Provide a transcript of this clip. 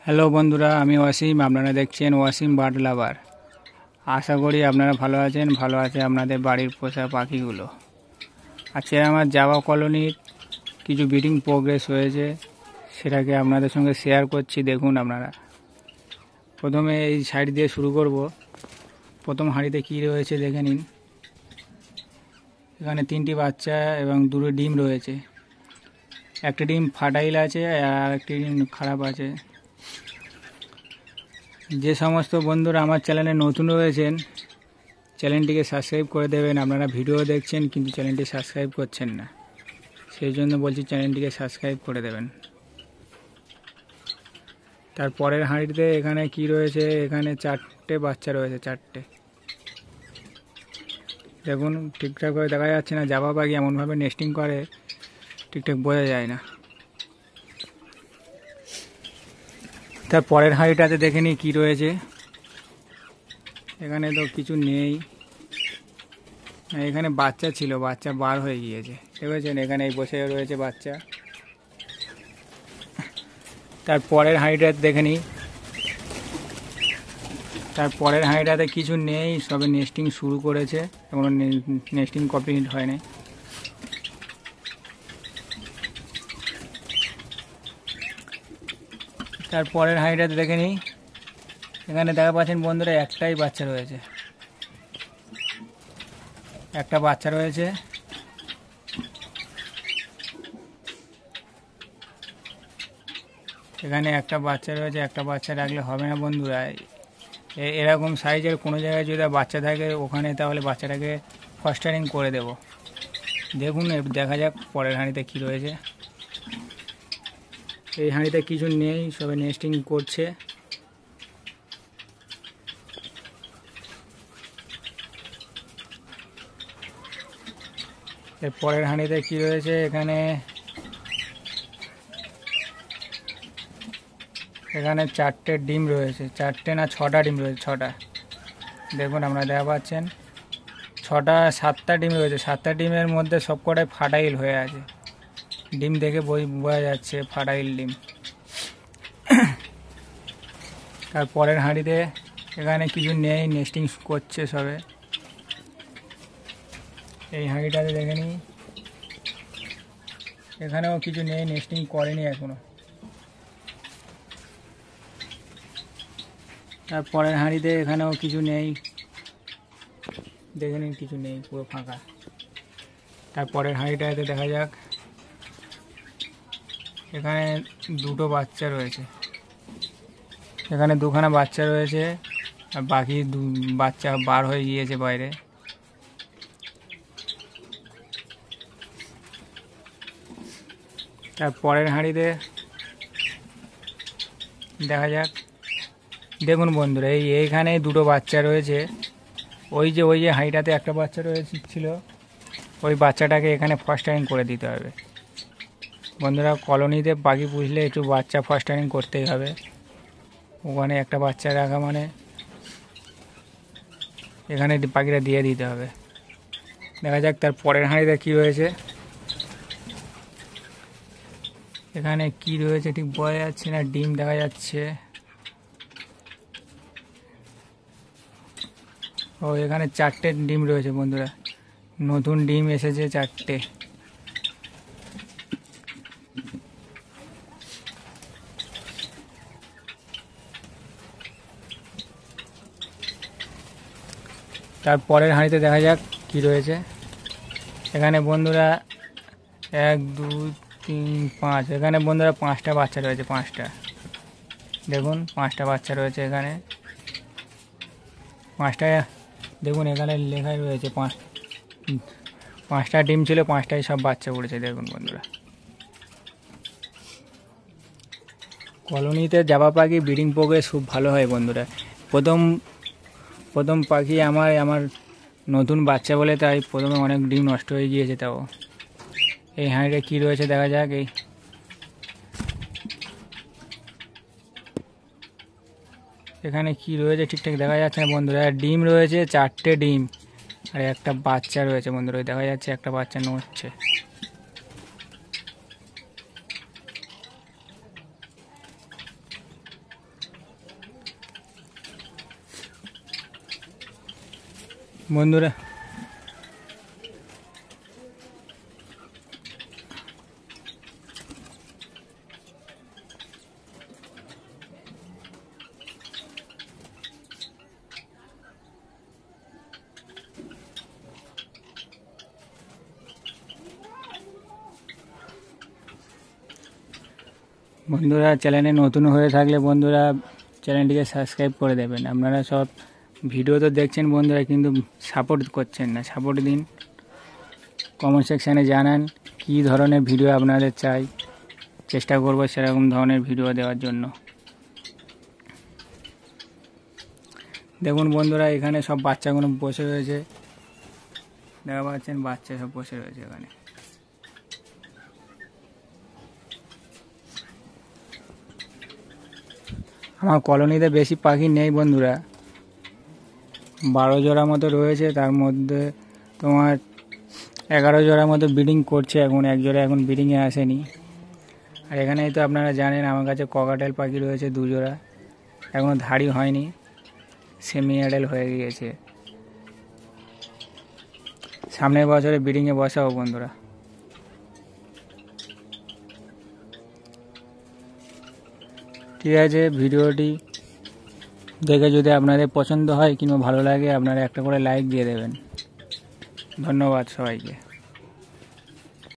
Hello বন্ধুরা, আমি ওয়াসিম। আপনারা দেখছেন ওয়াসিম বার্ড লাভার। আশা করি আপনারা ভালো আছেন, ভালো আছে আপনাদের বাড়ির পোষা পাখিগুলো। আজকে আমার জাভা কলোনির কিছু ব্রিডিং প্রোগ্রেস হয়েছে, সেটাকে আপনাদের সঙ্গে শেয়ার করছি। দেখুন আপনারা। প্রথমে এই সাইড দিয়ে শুরু করব। প্রথম হাঁড়িতে কী রয়েছে দেখে নিন। এখানে 3টি বাচ্চা এবং 2টো ডিম রয়েছে। একটা ডিম ফার্টাইল আছে আর একটি ডিম খারাপ আছে। যে সমস্ত বন্ধুরা আমার চ্যানেলে নতুন রয়েছেন, চ্যানেলটিকে সাবস্ক্রাইব করে দেবেন। আপনারা ভিডিও দেখছেন কিন্তু চ্যানেলটি সাবস্ক্রাইব করছেন না, সেই জন্য বলছি চ্যানেলটিকে সাবস্ক্রাইব করে দেবেন। তারপরের হাঁড়িতে এখানে কি রয়েছে, এখানে 4টে বাচ্চা রয়েছে। 4টে দেখুন, ঠিকঠাকভাবে দেখা যাচ্ছে না। জাভা পাখি এমনভাবে নেস্টিং করে ঠিকঠাক বোঝা যায় না। তারপরের হাঁড়িটাতে দেখে নিই কী রয়েছে। এখানে তো কিছু নেই। এখানে বাচ্চা ছিল, বাচ্চা বার হয়ে গিয়েছে, দেখেছেন? এখানে বসে রয়েছে বাচ্চা। তারপরের হাঁড়িটাতে দেখে নিই। তারপরের হাঁড়িটাতে কিছু নেই, সবে নেস্টিং শুরু করেছে, এখনো নেস্টিং কমপ্লিট হয়নি। তারপরের হাঁড়িটাতে দেখে নিই। এখানে দেখা পাচ্ছেন বন্ধুরা, একটাই বাচ্চা রয়েছে। একটা বাচ্চা রয়েছে। এখানে একটা বাচ্চা রয়েছে। একটা বাচ্চা রাখলে হবে না বন্ধুরা। এরকম সাইজের কোনো জায়গায় যদি বাচ্চা থাকে ওখানে, তাহলে বাচ্চাটাকে ফস্টারিং করে দেব। দেখুন, দেখা যাক পরের হাঁড়িতে কী রয়েছে। এই হাঁড়িতে কিছু নেই, সবে নেস্টিং করছে। এর পরের হাঁড়িতে কী রয়েছে, এখানে 4টে ডিম রয়েছে। 4টে না 6টা ডিম রয়েছে। 6টা দেখুন, আপনারা দেখা পাচ্ছেন। 7টা ডিম রয়েছে। 7টা ডিমের মধ্যে সবকটাই ফার্টাইল হয়ে আছে। ডিম দেখে বোঝা যাচ্ছে ফার্টাইল ডিম। তারপরের হাঁড়িতে এখানে কিছু নেই, নেস্টিং করছে সবে। এই হাঁড়িটাতে দেখে নিই। এখানেও কিছু নেই, নেস্টিং করেনি এখনো। তারপরের হাঁড়িতে এখানেও কিছু নেই, দেখে নিন, কিছু নেই, পুরো ফাঁকা। তারপরের হাঁড়িটাতে দেখা যাক। এখানে 2টো বাচ্চা রয়েছে। এখানে 2খানা বাচ্চা রয়েছে, আর বাকি বাচ্চা বার হয়ে গিয়েছে বাইরে। তারপরের হাঁড়িতে দেখা যাক। দেখুন বন্ধুরা, এইখানে 2টো বাচ্চা রয়েছে। ওই যে হাঁড়িটাতে একটা বাচ্চা ছিল, ওই বাচ্চাটাকে এখানে ফস্টারিং করে দিতে হবে। বন্ধুরা, কলোনিতে পাখি পুষলে একটু বাচ্চা ফস্টারিং করতেই হবে। ওখানে একটা বাচ্চা রাখা মানে এখানে পাখিটা দিয়ে দিতে হবে। দেখা যাক তার পরের হাঁড়িতে কী রয়েছে। এখানে কি রয়েছে ঠিক বোঝা যাচ্ছে না, ডিম দেখা যাচ্ছে। ও, এখানে 4টে ডিম রয়েছে বন্ধুরা, নতুন ডিম এসেছে 4টে। তারপরের হাঁড়িতে দেখা যাক কি রয়েছে। এখানে বন্ধুরা 1 2 3 5, এখানে বন্ধুরা 5টা বাচ্চা রয়েছে। 5টা দেখুন, 5টা বাচ্চা রয়েছে এখানে। 5টা দেখুন, এখানে লেখাই রয়েছে 5টা ডিম ছিল, 5টাই সব বাচ্চা উঠেছে। দেখুন বন্ধুরা, কলোনিতে জাভা পাখি ব্রিডিং প্রোগ্রেস খুব ভালো হয় বন্ধুরা। প্রথম পাখি আমার নতুন বাচ্চা বলে, তাই প্রথমে অনেক ডিম নষ্ট হয়ে গিয়েছে। তাও এই হাঁড়িটা কী রয়েছে দেখা যাক। এখানে কি রয়েছে ঠিকঠাক দেখা যাচ্ছে না বন্ধুরা। ডিম রয়েছে 4টে ডিম, আর একটা বাচ্চা রয়েছে বন্ধুরা। দেখা যাচ্ছে একটা বাচ্চা নড়ছে। বন্ধুরা চ্যানেলে নতুন হয়ে থাকলে বন্ধুরা চ্যানেলটিকে সাবস্ক্রাইব করে দেবেন। আপনারা সব ভিডিও তো দেখছেন বন্ধুরা, কিন্তু সাপোর্ট করছেন না। সাপোর্ট দিন, কমেন্ট সেকশানে জানান কী ধরনের ভিডিও আপনাদের চাই, চেষ্টা করব সেরকম ধরনের ভিডিও দেওয়ার জন্য। দেখুন বন্ধুরা, এখানে সব বাচ্চাগুলো বসে রয়েছে, দেখা পাচ্ছেন বাচ্চা সব বসে রয়েছে এখানে। আমার কলোনিতে বেশি পাখি নেই বন্ধুরা, 12 জোড়া মতো রয়েছে, তার মধ্যে তোমার 11 জোড়ার মতো ব্রিডিং করছে এখন, এক জোড়া এখন ব্রিডিংয়ে আসেনি। আর এখানেই তো আপনারা জানেন আমার কাছে ককাটেল পাখি রয়েছে 2 জোড়া, এখনও ধাড়ি হয়নি, সেমি অ্যাডাল হয়ে গিয়েছে। সামনের বছরে ব্রিডিংয়ে বসাবো বন্ধুরা। ঠিক আছে, ভিডিওটি দেখে যদি আপনাদের পছন্দ হয় কিংবা ভালো লাগে, আপনারা একটা করে লাইক দিয়ে দেবেন। ধন্যবাদ সবাইকে।